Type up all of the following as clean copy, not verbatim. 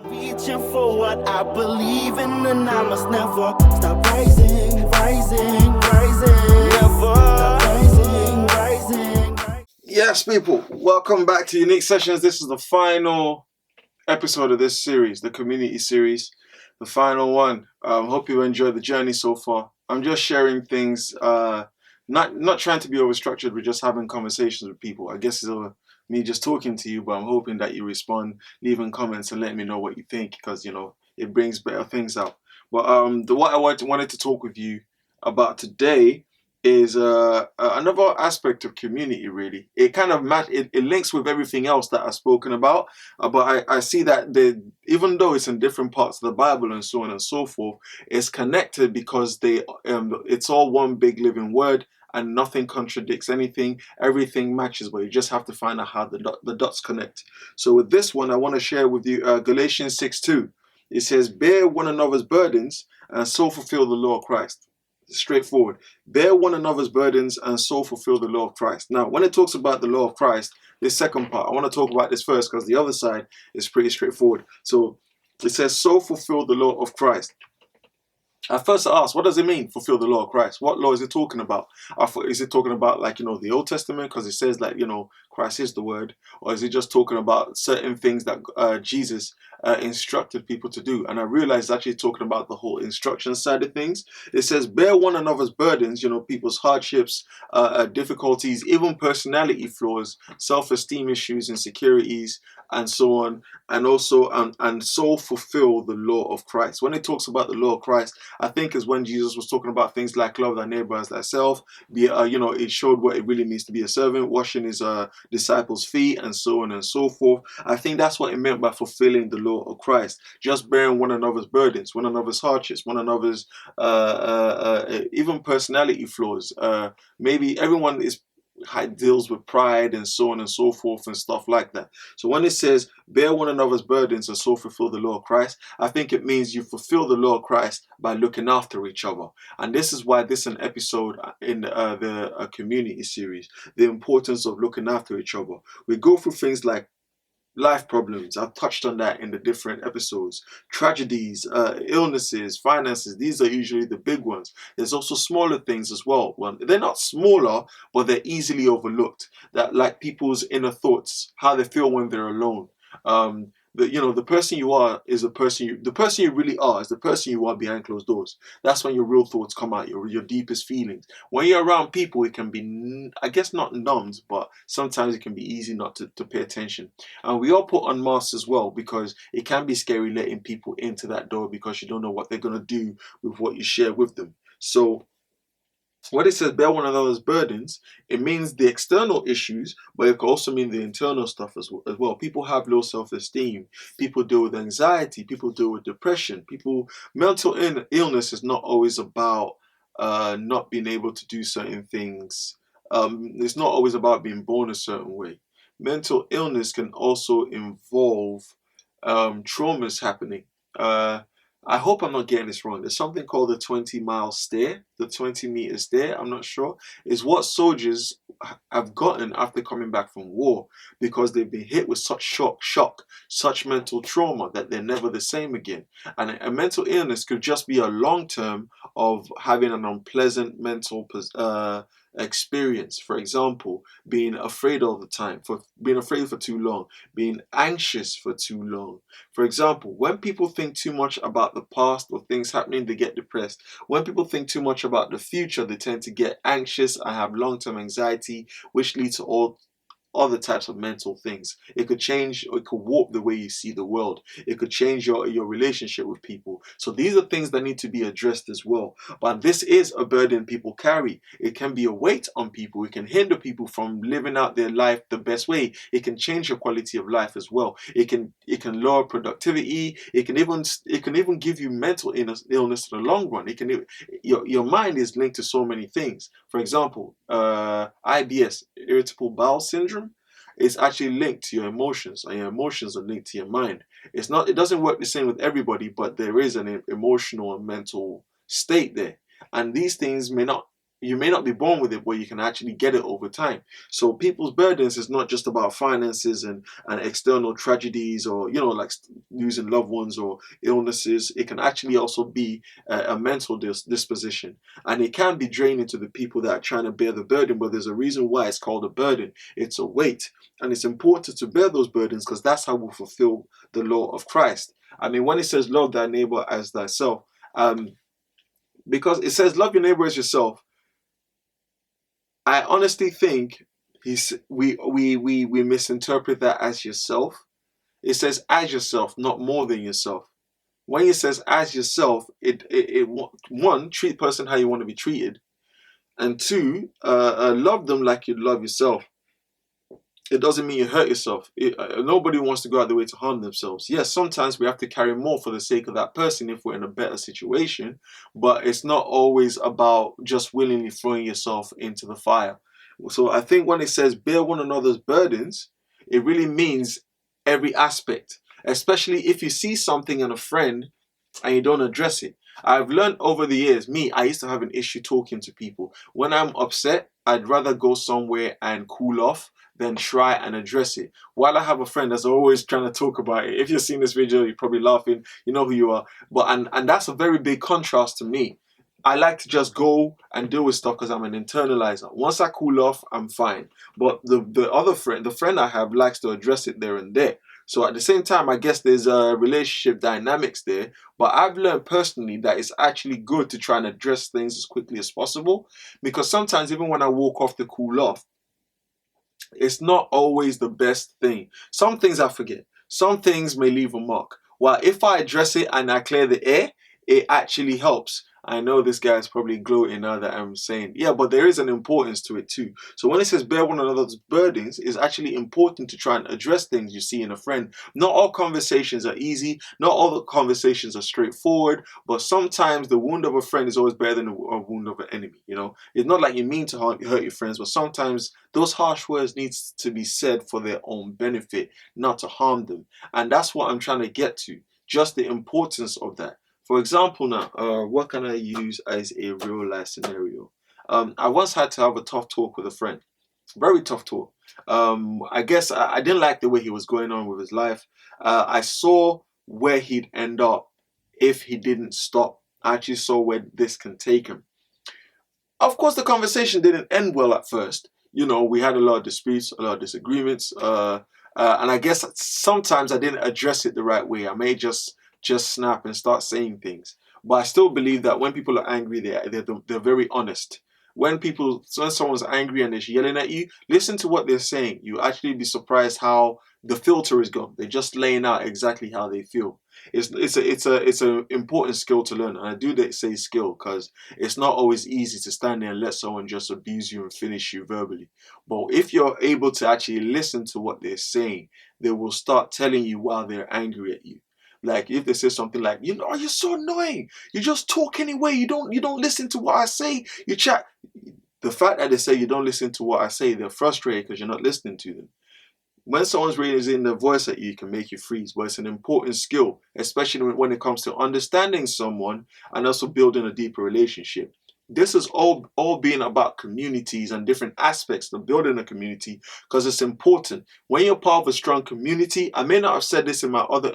Reaching for what I believe in, and I must never stop rising, rising, rising. Never stop rising, rising, rising. Yes, people, welcome back to Unique Sessions. This is the final episode of this series, the community series, the final one. Hope you enjoyed the journey so far. I'm just sharing things, not trying to be overstructured. We're just having conversations with people. I guess it's me just talking to you, but I'm hoping that you respond, leaving comments, and letting me know what you think, because it brings better things out. But what I wanted to talk with you about today is another aspect of community. Really, it kind of it links with everything else that I've spoken about. But I see that even though it's in different parts of the Bible and so on and so forth, it's connected because it's all one big living word, and nothing contradicts anything. Everything matches, but you just have to find out how the dots connect. So with this one, I want to share with you Galatians 6:2. It says, "Bear one another's burdens and so fulfill the law of Christ." Straightforward. Bear one another's burdens and so fulfill the law of Christ. Now, when it talks about the law of Christ, this second part, I want to talk about this first because the other side is pretty straightforward. So it says, so fulfill the law of Christ. At first I asked, what does it mean, fulfill the law of Christ? What law is it talking about? I thought, is it talking about the Old Testament? Because it says Christ is the word. Or is it just talking about certain things that Jesus instructed people to do? And I realized it's actually talking about the whole instruction side of things. It says, bear one another's burdens, people's hardships, difficulties, even personality flaws, self-esteem issues, insecurities, and so on. And also, and so fulfill the law of Christ. When it talks about the law of Christ, I think is when Jesus was talking about things like love thy neighbor as thyself. It showed what it really means to be a servant, washing his disciples' feet, and so on and so forth. I think that's what it meant by fulfilling the law of Christ. Just bearing one another's burdens, one another's hardships, one another's even personality flaws. Maybe everyone deals with pride and so on and so forth and stuff like that. So when it says bear one another's burdens and so fulfill the law of Christ, I think it means you fulfill the law of Christ by looking after each other. And this is why this is an episode in the community series, the importance of looking after each other. We go through things like life problems. I've touched on that in the different episodes. Tragedies, illnesses, finances. These are usually the big ones. There's also smaller things as well. Well, they're not smaller, but they're easily overlooked. That, like, people's inner thoughts, how they feel when they're alone. The person you are is the person you really are is the person you are behind closed doors. That's when your real thoughts come out, your deepest feelings. When you're around people, it can be, I guess, not numbed, but sometimes it can be easy not to pay attention. And we all put on masks as well, because it can be scary letting people into that door, because you don't know what they're going to do with what you share with them. So when it says bear one another's burdens, it means the external issues, but it can also mean the internal stuff as well. People have low self-esteem. People deal with anxiety. People deal with depression. Mental illness is not always about not being able to do certain things. It's not always about being born a certain way. Mental illness can also involve traumas happening. I hope I'm not getting this wrong. There's something called the 20-mile stare, the 20-meter stare. I'm not sure. It's what soldiers have gotten after coming back from war, because they've been hit with such shock, such mental trauma, that they're never the same again. And a mental illness could just be a long term of having an unpleasant mental experience. For example, being afraid all the time, for being afraid for too long, being anxious for too long. For example, when people think too much about the past or things happening, they get depressed. When people think too much about the future, they tend to get anxious and have long-term anxiety, which leads to all other types of mental things. It could change, or it could warp the way you see the world. It could change your relationship with people. So these are things that need to be addressed as well. But this is a burden people carry. It can be a weight on people. It can hinder people from living out their life the best way. It can change your quality of life as well. It can lower productivity. It can even give you mental illness in the long run. Your mind is linked to so many things. For example, IBS, irritable bowel syndrome, is actually linked to your emotions, and your emotions are linked to your mind. It doesn't work the same with everybody, but there is an emotional and mental state there. And these things may not you may not be born with it, but you can actually get it over time. So people's burdens is not just about finances and external tragedies, or like losing loved ones or illnesses. It can actually also be a mental disposition, and it can be draining to the people that are trying to bear the burden. But there's a reason why it's called a burden. It's a weight, and it's important to bear those burdens, because that's how we fulfill the law of Christ. I mean, when it says love thy neighbor as thyself, because it says love your neighbor as yourself, I honestly think we misinterpret that as yourself. It says as yourself, not more than yourself. When it says as yourself, it one, treat person how you want to be treated, and two, love them like you love yourself. It doesn't mean you hurt yourself. Nobody wants to go out the way to harm themselves. Yes, sometimes we have to carry more for the sake of that person if we're in a better situation, but it's not always about just willingly throwing yourself into the fire. So I think when it says bear one another's burdens, it really means every aspect, especially if you see something in a friend and you don't address it. I've learned over the years, I used to have an issue talking to people. When I'm upset, I'd rather go somewhere and cool off than try and address it. While I have a friend that's always trying to talk about it. If you've seen this video, you're probably laughing. You know who you are. But and that's a very big contrast to me. I like to just go and deal with stuff because I'm an internalizer. Once I cool off, I'm fine. But the other friend, the friend I have, likes to address it there and there. So at the same time, I guess there's a relationship dynamics there. But I've learned personally that it's actually good to try and address things as quickly as possible. Because sometimes even when I walk off to cool off, it's not always the best thing. Some things I forget. Some things may leave a mark. While if I address it and I clear the air, it actually helps. I know this guy is probably gloating now that I'm saying, yeah, but there is an importance to it too. So when it says bear one another's burdens, it's actually important to try and address things you see in a friend. Not all conversations are easy. Not all the conversations are straightforward, but sometimes the wound of a friend is always better than a wound of an enemy. It's not like you mean to hurt your friends, but sometimes those harsh words need to be said for their own benefit, not to harm them. And that's what I'm trying to get to, just the importance of that. For example now, what can I use as a real life scenario? I once had to have a tough talk with a friend. Very tough talk. I guess I didn't like the way he was going on with his life. I saw where he'd end up if he didn't stop. I actually saw where this can take him. Of course, the conversation didn't end well at first. We had a lot of disputes, a lot of disagreements. And I guess sometimes I didn't address it the right way. I may just snap and start saying things. But I still believe that when people are angry, they're very honest. When someone's angry and they're yelling at you, listen to what they're saying. You actually be surprised how the filter is gone. They're just laying out exactly how they feel. It's an important skill to learn, and I do say skill because it's not always easy to stand there and let someone just abuse you and finish you verbally. But if you're able to actually listen to what they're saying, they will start telling you while they're angry at you. Like if they say something like, you're so annoying. You just talk anyway. You don't listen to what I say. You chat. The fact that they say you don't listen to what I say, they're frustrated because you're not listening to them. When someone's raising their voice at you, it can make you freeze. But it's an important skill, especially when it comes to understanding someone and also building a deeper relationship. This is all being about communities and different aspects of building a community, because it's important. When you're part of a strong community, I may not have said this in my other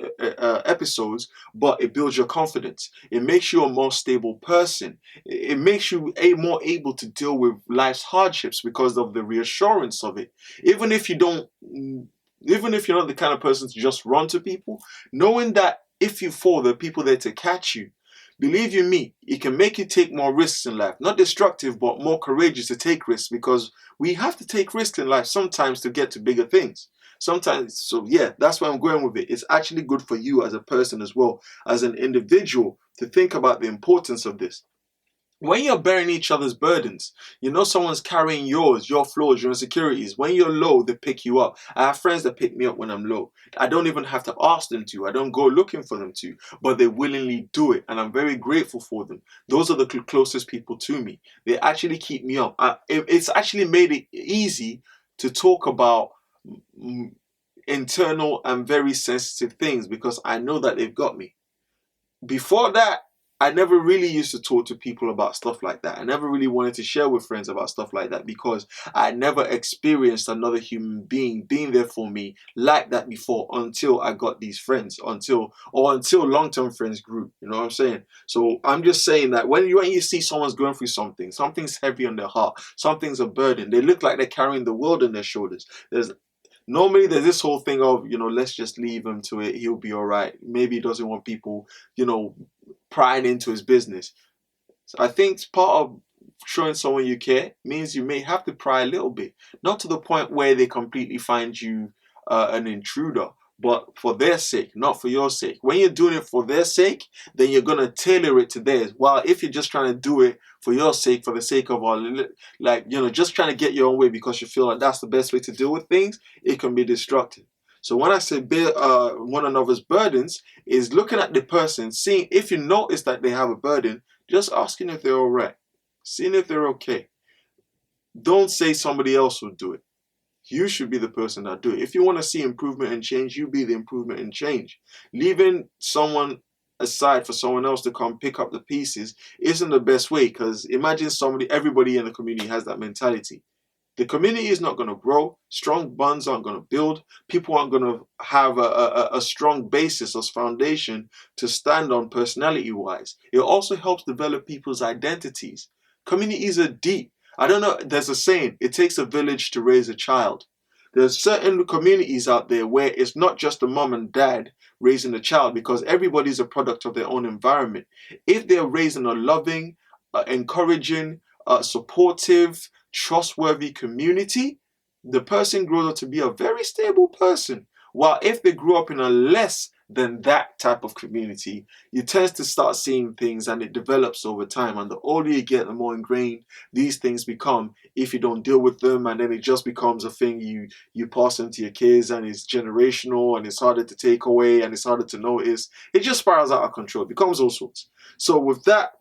episodes, but it builds your confidence. It makes you a more stable person. It makes you more able to deal with life's hardships because of the reassurance of it. Even if you're not the kind of person to just run to people, knowing that if you fall, there are people there to catch you. Believe you me, it can make you take more risks in life. Not destructive, but more courageous to take risks, because we have to take risks in life sometimes to get to bigger things. Sometimes, so yeah, that's where I'm going with it. It's actually good for you as a person as well, as an individual, to think about the importance of this. When you're bearing each other's burdens, someone's carrying your flaws, your insecurities. When you're low, they pick you up. I have friends that pick me up when I'm low. I don't even have to ask them to. I don't go looking for them to, but they willingly do it, and I'm very grateful for them. Those are the closest people to me. They actually keep me up. It's actually made it easy to talk about internal and very sensitive things because I know that they've got me. Before that, I never really used to talk to people about stuff like that. I never really wanted to share with friends about stuff like that because I never experienced another human being being there for me like that before until I got these friends, until long-term friends grew. You know what I'm saying? So I'm just saying that when you see someone's going through something's heavy on their heart, something's a burden. They look like they're carrying the world on their shoulders. Normally there's this whole thing of, let's just leave him to it. He'll be all right. Maybe he doesn't want people, prying into his business. So I think part of showing someone you care means you may have to pry a little bit, not to the point where they completely find you an intruder, but for their sake, not for your sake. When you're doing it for their sake, then you're gonna tailor it to theirs. While if you're just trying to do it for your sake, for the sake of just trying to get your own way because you feel like that's the best way to deal with things, it can be destructive. So when I say bear one another's burdens, is looking at the person, seeing if you notice that they have a burden, just asking if they're all right, seeing if they're okay. Don't say somebody else will do it. You should be the person that do it. If you want to see improvement and change, you be the improvement and change. Leaving someone aside for someone else to come pick up the pieces isn't the best way, because imagine everybody in the community has that mentality. The community is not going to grow. Strong bonds aren't going to build. People aren't going to have a strong basis or foundation to stand on personality-wise. It also helps develop people's identities. Communities are deep. I don't know, there's a saying, it takes a village to raise a child. There's certain communities out there where it's not just a mom and dad raising a child, because everybody's a product of their own environment. If they're raising a loving, encouraging, supportive, trustworthy community, the person grows up to be a very stable person. While if they grew up in a less than that type of community, you tend to start seeing things and it develops over time. And the older you get, the more ingrained these things become if you don't deal with them, and then it just becomes a thing you pass into your kids, and it's generational, and it's harder to take away, and it's harder to notice. It just spirals out of control. It becomes all sorts. So with that,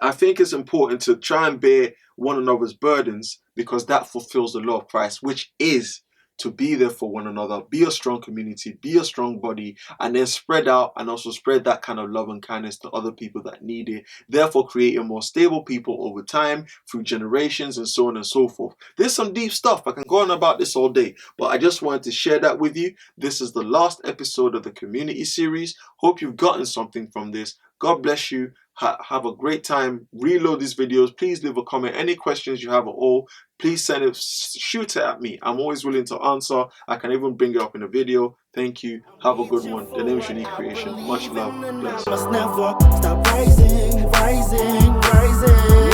I think it's important to try and bear one another's burdens, because that fulfills the law of Christ, which is to be there for one another, be a strong community, be a strong body, and then spread out and also spread that kind of love and kindness to other people that need it, therefore creating more stable people over time through generations and so on and so forth. There's some deep stuff. I can go on about this all day, but I just wanted to share that with you. This is the last episode of the community series. Hope you've gotten something from this. God bless you. Have a great time. Reload these videos. Please leave a comment. Any questions you have at all, please shoot it at me. I'm always willing to answer. I can even bring it up in a video. Thank you. Have a good one. The name is Unique Creation. Much love. Bless. I must never stop rising, rising, rising.